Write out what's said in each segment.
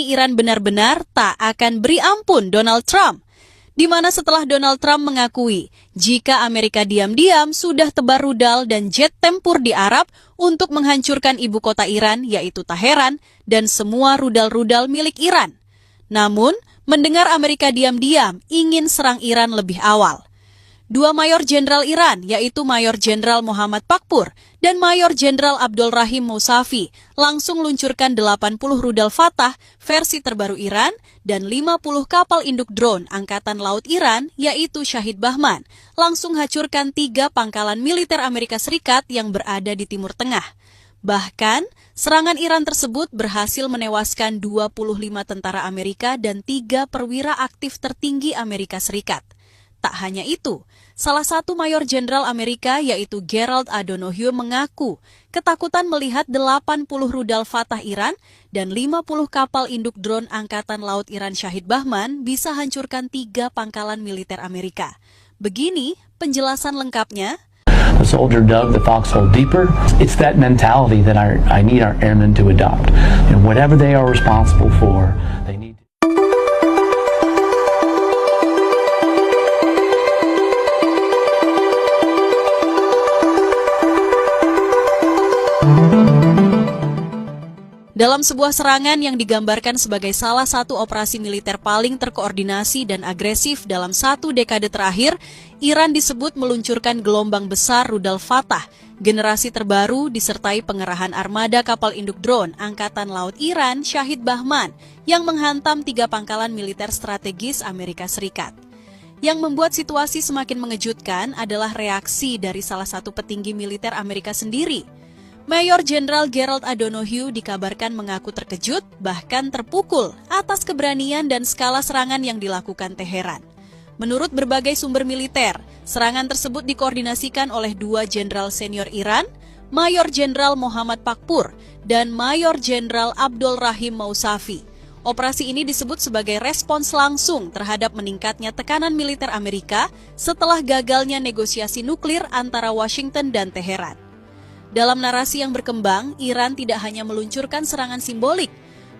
ini Iran benar-benar tak akan beri ampun Donald Trump. Di mana setelah Donald Trump mengakui jika Amerika diam-diam sudah tebar rudal dan jet tempur di Arab untuk menghancurkan ibu kota Iran yaitu Teheran dan semua rudal-rudal milik Iran. Namun, mendengar Amerika diam-diam ingin serang Iran lebih awal. Dua Mayor Jenderal Iran, yaitu Mayor Jenderal Muhammad Pakpur dan Mayor Jenderal Abdul Rahim Mousavi, langsung luncurkan 80 rudal Fatah versi terbaru Iran dan 50 kapal induk drone Angkatan Laut Iran, yaitu Shahid Bahman, langsung hancurkan 3 pangkalan militer Amerika Serikat yang berada di Timur Tengah. Bahkan, serangan Iran tersebut berhasil menewaskan 25 tentara Amerika dan 3 perwira aktif tertinggi Amerika Serikat. Tak hanya itu, salah satu Mayor Jenderal Amerika yaitu Gerald A. Donohue mengaku ketakutan melihat 80 rudal Fatah Iran dan 50 kapal induk drone Angkatan Laut Iran Shahid Bahman bisa hancurkan 3 pangkalan militer Amerika. Begini penjelasan lengkapnya. The soldier dug the foxhole deeper. It's that mentality that I need our airmen to adopt. And whatever they are responsible for, they need to... Dalam sebuah serangan yang digambarkan sebagai salah satu operasi militer paling terkoordinasi dan agresif dalam 1 dekade terakhir, Iran disebut meluncurkan gelombang besar rudal Fatah, generasi terbaru disertai pengerahan armada kapal induk drone Angkatan Laut Iran Shahid Bahman yang menghantam 3 pangkalan militer strategis Amerika Serikat. Yang membuat situasi semakin mengejutkan adalah reaksi dari salah satu petinggi militer Amerika sendiri. Mayor Jenderal Gerald A. Donohue dikabarkan mengaku terkejut, bahkan terpukul atas keberanian dan skala serangan yang dilakukan Teheran. Menurut berbagai sumber militer, serangan tersebut dikoordinasikan oleh 2 jenderal senior Iran, Mayor Jenderal Muhammad Pakpur dan Mayor Jenderal Abdul Rahim Mousavi. Operasi ini disebut sebagai respons langsung terhadap meningkatnya tekanan militer Amerika setelah gagalnya negosiasi nuklir antara Washington dan Teheran. Dalam narasi yang berkembang, Iran tidak hanya meluncurkan serangan simbolik.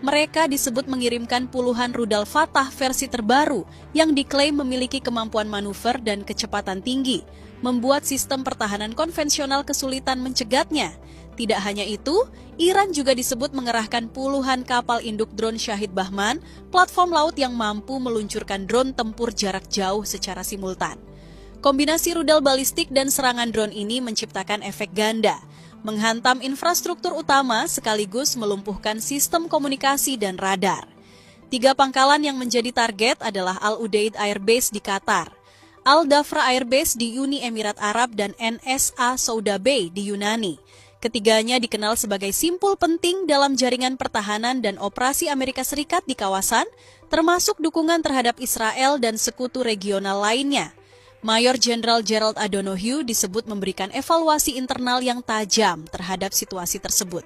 Mereka disebut mengirimkan puluhan rudal Fatah versi terbaru yang diklaim memiliki kemampuan manuver dan kecepatan tinggi, membuat sistem pertahanan konvensional kesulitan mencegatnya. Tidak hanya itu, Iran juga disebut mengerahkan puluhan kapal induk drone Shahid Bahman, platform laut yang mampu meluncurkan drone tempur jarak jauh secara simultan. Kombinasi rudal balistik dan serangan drone ini menciptakan efek ganda, menghantam infrastruktur utama sekaligus melumpuhkan sistem komunikasi dan radar. 3 pangkalan yang menjadi target adalah Al-Udeid Air Base di Qatar, Al-Dhafra Air Base di Uni Emirat Arab dan NSA Souda Bay di Yunani. Ketiganya dikenal sebagai simpul penting dalam jaringan pertahanan dan operasi Amerika Serikat di kawasan, termasuk dukungan terhadap Israel dan sekutu regional lainnya. Mayor Jenderal Gerald A. Donohue disebut memberikan evaluasi internal yang tajam terhadap situasi tersebut.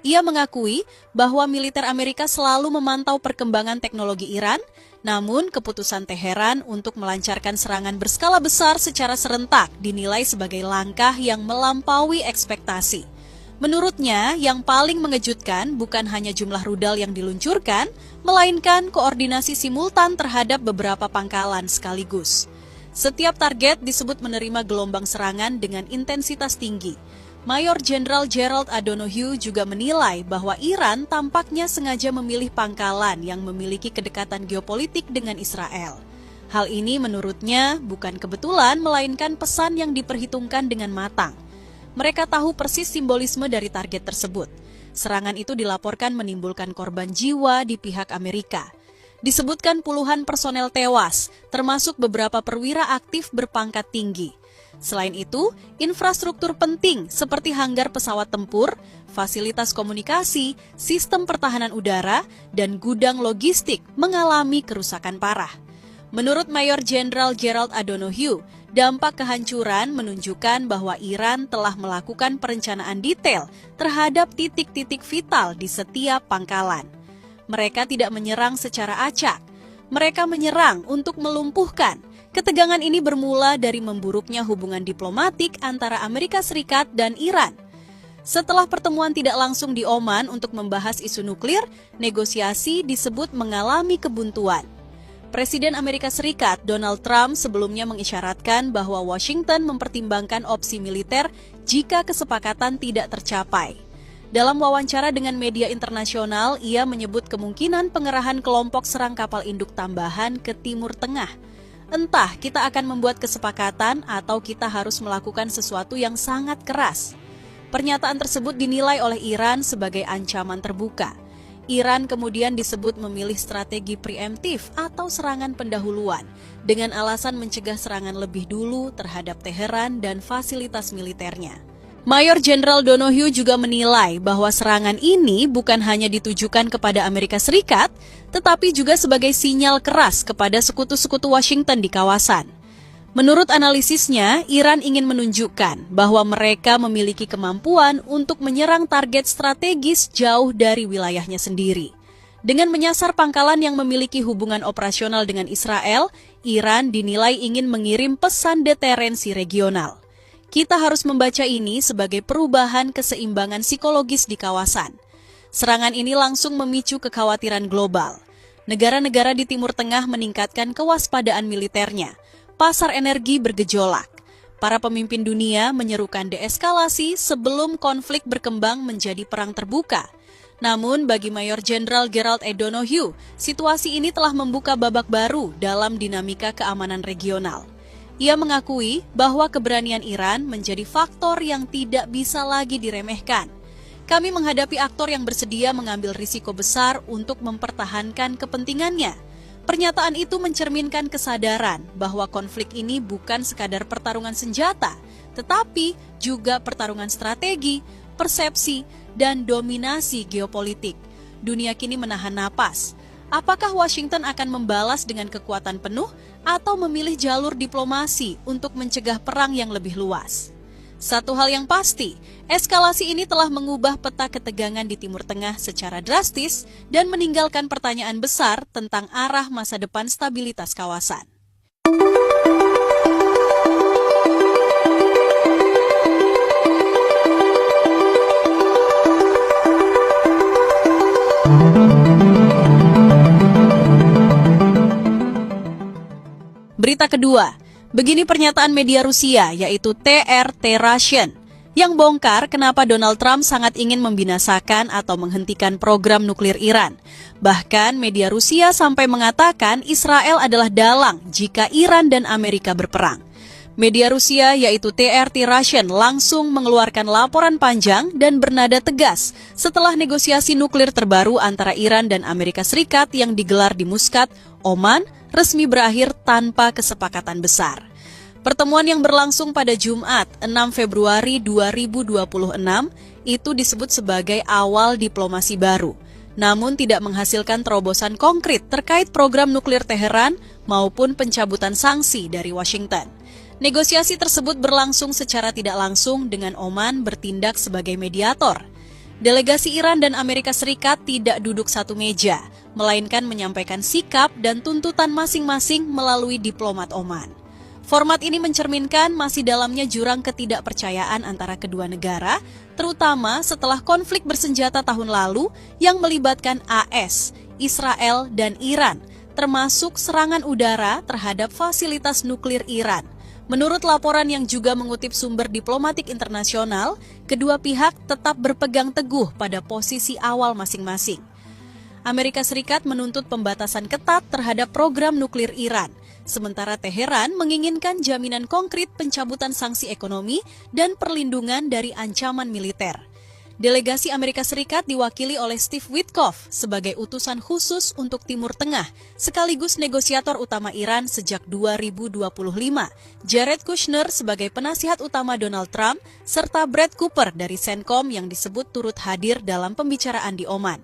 Ia mengakui bahwa militer Amerika selalu memantau perkembangan teknologi Iran, namun keputusan Teheran untuk melancarkan serangan berskala besar secara serentak dinilai sebagai langkah yang melampaui ekspektasi. Menurutnya, yang paling mengejutkan bukan hanya jumlah rudal yang diluncurkan, melainkan koordinasi simultan terhadap beberapa pangkalan sekaligus. Setiap target disebut menerima gelombang serangan dengan intensitas tinggi. Mayor Jenderal Gerald A. Donohue juga menilai bahwa Iran tampaknya sengaja memilih pangkalan yang memiliki kedekatan geopolitik dengan Israel. Hal ini menurutnya bukan kebetulan melainkan pesan yang diperhitungkan dengan matang. Mereka tahu persis simbolisme dari target tersebut. Serangan itu dilaporkan menimbulkan korban jiwa di pihak Amerika. Disebutkan puluhan personel tewas, termasuk beberapa perwira aktif berpangkat tinggi. Selain itu, infrastruktur penting seperti hanggar pesawat tempur, fasilitas komunikasi, sistem pertahanan udara, dan gudang logistik mengalami kerusakan parah. Menurut Mayor Jenderal Gerald A. Donohue, dampak kehancuran menunjukkan bahwa Iran telah melakukan perencanaan detail terhadap titik-titik vital di setiap pangkalan. Mereka tidak menyerang secara acak. Mereka menyerang untuk melumpuhkan. Ketegangan ini bermula dari memburuknya hubungan diplomatik antara Amerika Serikat dan Iran. Setelah pertemuan tidak langsung di Oman untuk membahas isu nuklir, negosiasi disebut mengalami kebuntuan. Presiden Amerika Serikat Donald Trump sebelumnya mengisyaratkan bahwa Washington mempertimbangkan opsi militer jika kesepakatan tidak tercapai. Dalam wawancara dengan media internasional, ia menyebut kemungkinan pengerahan kelompok serang kapal induk tambahan ke Timur Tengah. Entah kita akan membuat kesepakatan atau kita harus melakukan sesuatu yang sangat keras. Pernyataan tersebut dinilai oleh Iran sebagai ancaman terbuka. Iran kemudian disebut memilih strategi preemptif atau serangan pendahuluan dengan alasan mencegah serangan lebih dulu terhadap Teheran dan fasilitas militernya. Mayor Jenderal Donohue juga menilai bahwa serangan ini bukan hanya ditujukan kepada Amerika Serikat, tetapi juga sebagai sinyal keras kepada sekutu-sekutu Washington di kawasan. Menurut analisisnya, Iran ingin menunjukkan bahwa mereka memiliki kemampuan untuk menyerang target strategis jauh dari wilayahnya sendiri. Dengan menyasar pangkalan yang memiliki hubungan operasional dengan Israel, Iran dinilai ingin mengirim pesan deterensi regional. Kita harus membaca ini sebagai perubahan keseimbangan psikologis di kawasan. Serangan ini langsung memicu kekhawatiran global. Negara-negara di Timur Tengah meningkatkan kewaspadaan militernya. Pasar energi bergejolak. Para pemimpin dunia menyerukan deeskalasi sebelum konflik berkembang menjadi perang terbuka. Namun bagi Mayor Jenderal Gerald E. Donohue, situasi ini telah membuka babak baru dalam dinamika keamanan regional. Ia mengakui bahwa keberanian Iran menjadi faktor yang tidak bisa lagi diremehkan. Kami menghadapi aktor yang bersedia mengambil risiko besar untuk mempertahankan kepentingannya. Pernyataan itu mencerminkan kesadaran bahwa konflik ini bukan sekadar pertarungan senjata, tetapi juga pertarungan strategi, persepsi, dan dominasi geopolitik. Dunia kini menahan napas. Apakah Washington akan membalas dengan kekuatan penuh atau memilih jalur diplomasi untuk mencegah perang yang lebih luas? Satu hal yang pasti, eskalasi ini telah mengubah peta ketegangan di Timur Tengah secara drastis dan meninggalkan pertanyaan besar tentang arah masa depan stabilitas kawasan. Berita kedua, begini pernyataan media Rusia yaitu TRT Russian yang bongkar kenapa Donald Trump sangat ingin membinasakan atau menghentikan program nuklir Iran. Bahkan media Rusia sampai mengatakan Israel adalah dalang jika Iran dan Amerika berperang. Media Rusia yaitu TRT Russian langsung mengeluarkan laporan panjang dan bernada tegas setelah negosiasi nuklir terbaru antara Iran dan Amerika Serikat yang digelar di Muscat, Oman, resmi berakhir tanpa kesepakatan besar. Pertemuan yang berlangsung pada Jumat 6 Februari 2026 itu disebut sebagai awal diplomasi baru, namun tidak menghasilkan terobosan konkret terkait program nuklir Teheran maupun pencabutan sanksi dari Washington. Negosiasi tersebut berlangsung secara tidak langsung dengan Oman bertindak sebagai mediator. Delegasi Iran dan Amerika Serikat tidak duduk satu meja, melainkan menyampaikan sikap dan tuntutan masing-masing melalui diplomat Oman. Format ini mencerminkan masih dalamnya jurang ketidakpercayaan antara kedua negara, terutama setelah konflik bersenjata tahun lalu yang melibatkan AS, Israel, dan Iran, termasuk serangan udara terhadap fasilitas nuklir Iran. Menurut laporan yang juga mengutip sumber diplomatik internasional, kedua pihak tetap berpegang teguh pada posisi awal masing-masing. Amerika Serikat menuntut pembatasan ketat terhadap program nuklir Iran, sementara Teheran menginginkan jaminan konkret pencabutan sanksi ekonomi dan perlindungan dari ancaman militer. Delegasi Amerika Serikat diwakili oleh Steve Witkoff sebagai utusan khusus untuk Timur Tengah, sekaligus negosiator utama Iran sejak 2025, Jared Kushner sebagai penasihat utama Donald Trump, serta Brad Cooper dari CENTCOM yang disebut turut hadir dalam pembicaraan di Oman.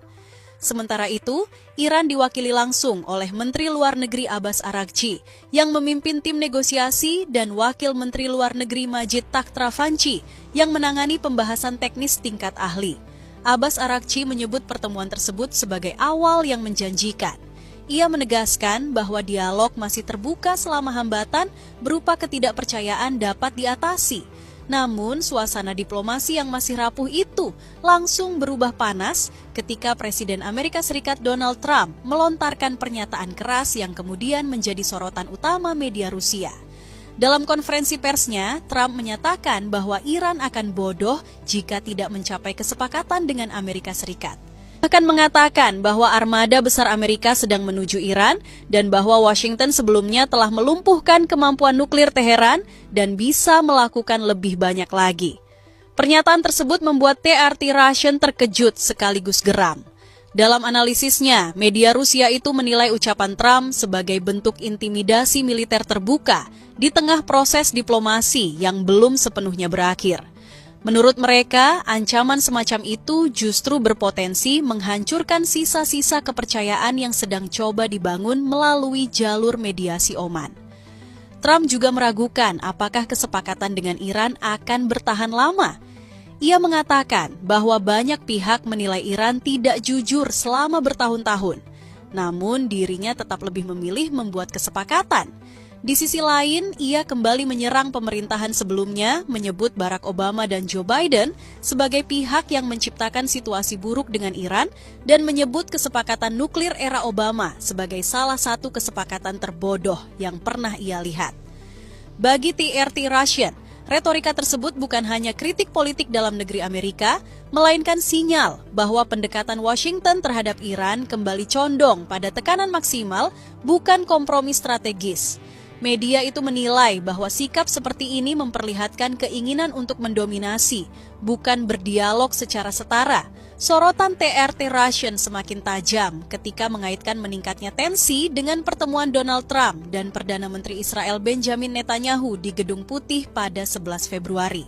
Sementara itu, Iran diwakili langsung oleh Menteri Luar Negeri Abbas Araghchi yang memimpin tim negosiasi dan Wakil Menteri Luar Negeri Majid Takht Ravanchi yang menangani pembahasan teknis tingkat ahli. Abbas Araghchi menyebut pertemuan tersebut sebagai awal yang menjanjikan. Ia menegaskan bahwa dialog masih terbuka selama hambatan berupa ketidakpercayaan dapat diatasi. Namun, suasana diplomasi yang masih rapuh itu langsung berubah panas ketika Presiden Amerika Serikat Donald Trump melontarkan pernyataan keras yang kemudian menjadi sorotan utama media Rusia. Dalam konferensi persnya, Trump menyatakan bahwa Iran akan bodoh jika tidak mencapai kesepakatan dengan Amerika Serikat. Bahkan mengatakan bahwa armada besar Amerika sedang menuju Iran dan bahwa Washington sebelumnya telah melumpuhkan kemampuan nuklir Teheran dan bisa melakukan lebih banyak lagi. Pernyataan tersebut membuat TRT Russian terkejut sekaligus geram. Dalam analisisnya, media Rusia itu menilai ucapan Trump sebagai bentuk intimidasi militer terbuka di tengah proses diplomasi yang belum sepenuhnya berakhir. Menurut mereka, ancaman semacam itu justru berpotensi menghancurkan sisa-sisa kepercayaan yang sedang coba dibangun melalui jalur mediasi Oman. Trump juga meragukan apakah kesepakatan dengan Iran akan bertahan lama. Ia mengatakan bahwa banyak pihak menilai Iran tidak jujur selama bertahun-tahun, namun dirinya tetap lebih memilih membuat kesepakatan. Di sisi lain, ia kembali menyerang pemerintahan sebelumnya, menyebut Barack Obama dan Joe Biden sebagai pihak yang menciptakan situasi buruk dengan Iran dan menyebut kesepakatan nuklir era Obama sebagai salah satu kesepakatan terbodoh yang pernah ia lihat. Bagi TRT Russian, retorika tersebut bukan hanya kritik politik dalam negeri Amerika, melainkan sinyal bahwa pendekatan Washington terhadap Iran kembali condong pada tekanan maksimal, bukan kompromi strategis. Media itu menilai bahwa sikap seperti ini memperlihatkan keinginan untuk mendominasi, bukan berdialog secara setara. Sorotan TRT Russian semakin tajam ketika mengaitkan meningkatnya tensi dengan pertemuan Donald Trump dan Perdana Menteri Israel Benjamin Netanyahu di Gedung Putih pada 11 Februari.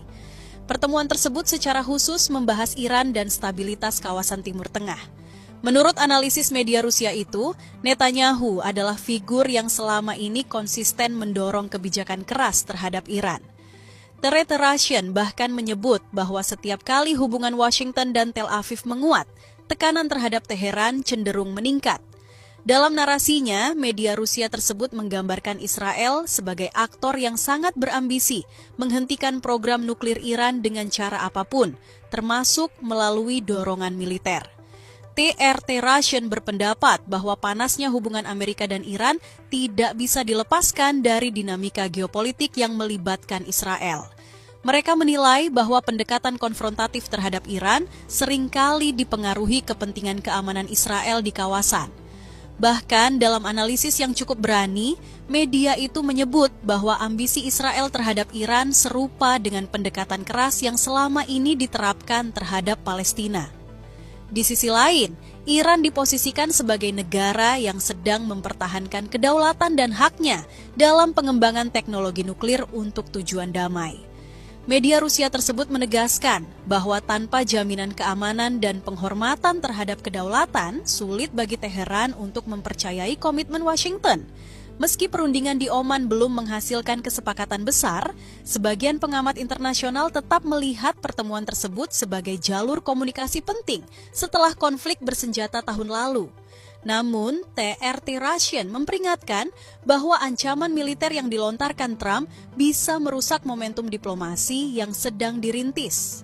Pertemuan tersebut secara khusus membahas Iran dan stabilitas kawasan Timur Tengah. Menurut analisis media Rusia itu, Netanyahu adalah figur yang selama ini konsisten mendorong kebijakan keras terhadap Iran. TRT Russian bahkan menyebut bahwa setiap kali hubungan Washington dan Tel Aviv menguat, tekanan terhadap Teheran cenderung meningkat. Dalam narasinya, media Rusia tersebut menggambarkan Israel sebagai aktor yang sangat berambisi menghentikan program nuklir Iran dengan cara apapun, termasuk melalui dorongan militer. TRT Russian berpendapat bahwa panasnya hubungan Amerika dan Iran tidak bisa dilepaskan dari dinamika geopolitik yang melibatkan Israel. Mereka menilai bahwa pendekatan konfrontatif terhadap Iran seringkali dipengaruhi kepentingan keamanan Israel di kawasan. Bahkan dalam analisis yang cukup berani, media itu menyebut bahwa ambisi Israel terhadap Iran serupa dengan pendekatan keras yang selama ini diterapkan terhadap Palestina. Di sisi lain, Iran diposisikan sebagai negara yang sedang mempertahankan kedaulatan dan haknya dalam pengembangan teknologi nuklir untuk tujuan damai. Media Rusia tersebut menegaskan bahwa tanpa jaminan keamanan dan penghormatan terhadap kedaulatan, sulit bagi Teheran untuk mempercayai komitmen Washington. Meski perundingan di Oman belum menghasilkan kesepakatan besar, sebagian pengamat internasional tetap melihat pertemuan tersebut sebagai jalur komunikasi penting setelah konflik bersenjata tahun lalu. Namun, TRT Russian memperingatkan bahwa ancaman militer yang dilontarkan Trump bisa merusak momentum diplomasi yang sedang dirintis.